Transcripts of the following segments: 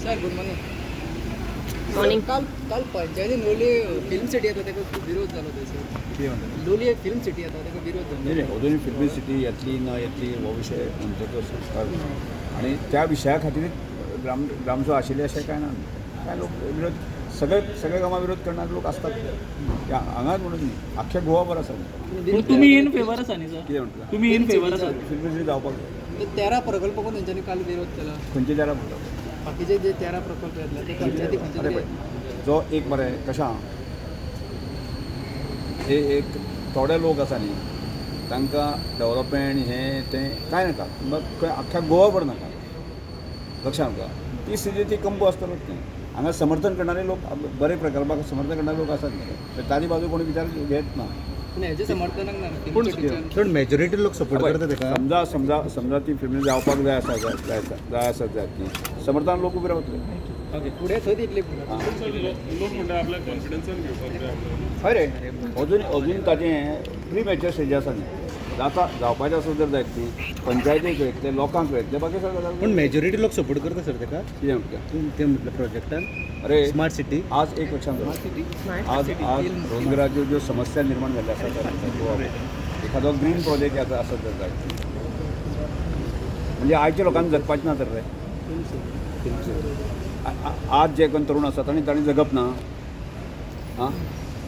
Sir good morning. Morning. काल पंचायतीन Loliem film city येता ताका खूब विरोध जालो थंयसर. कितें म्हणटा लोलये फिल्म सिटी येता ताका विरोध नाही जालो. नाही अजूनही फिल्मी सिटी येतली न येतली हो विशय म्हणटो संस्कार आणि त्या विशया खातीर ग्रामसभा आशिल्ली अशें कांय ना. कांय लोक विरोध सगळे गांवां विरोध करणारे लोक असतात. हांगाच म्हणून न्ही आख्ख्या गोवाभर आसा. पूण तुमी इन फेवर आसा न्ही सर? कितें म्हणटा तुमी इन फेवर आसा? फिल्मी सिटी जावपाक जाय. 13 प्रकल्प करून तेंच्यांनी काल विरोध केला. खंयचे जाल्यार म्हणटा बाकीचे जे 13 प्रकल्प येतले ते पंचायती खंयचे अरे तरी पळय जो एक मरे कशें आहा एक थोडे लोक आसा न्ही तांकां डेवलपमेंट हें तें कांय नाका. खंय आख्ख्या गोवाभर नाका. लक्षांत घाल ती स्थिती ती कंपू आसतलोच न्ही. हांगा समर्थन करणारे लोक बरे प्रकल्पाक समर्थन करणारे लोक आसात न्ही. ताजी बाजू कोणी विचार घेत ना. पूण हेजे समर्थनाक ना पूण फिल्म सिटीच्या. चड मेजॉरिटी लोक सपोर्ट करता ताका. समजा ती फिल्म जावपाक जाय आसा जाय ती समर्थन लोक उबे रावतले. ओके फुडें थंय दितले. लोक म्हणटा आपल्या कॉन्फिडन्सान घेवपाक जाय. हय रे अजून ताजें प्री मॅच्युअर स्टेज आसा न्ही. जावपाचें आसा जर जायत ती पंचायतीक कळयतले लोकांक कळयतले बाकी सगळें पण मेजॉरिटी लोक सपोर्ट करता सर ताका. कितें म्हणटा ते म्हटलं प्रोजेक्टान अरे स्मार्ट सिटी. आज एक लक्षांत दवर आज रोजगाराच्यो ज्यो समस्या निर्माण जाल्ल्या आसात गोवाभर एखादो ग्रीन प्रोजेक्ट आसत जर जायत म्हणजे आयच्या लोकांनी जगपाचें ना तर रे. आज जे कोण तरूण आसात आनी तांणी जगप ना आं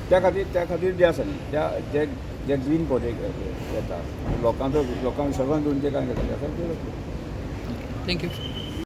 त्या खातीर जे आसा न्ही जे ग्रीन प्रोजेक्ट येता लोकांक विसर्जन घेवन जे कांय घेतले आसा ते थँक्यू.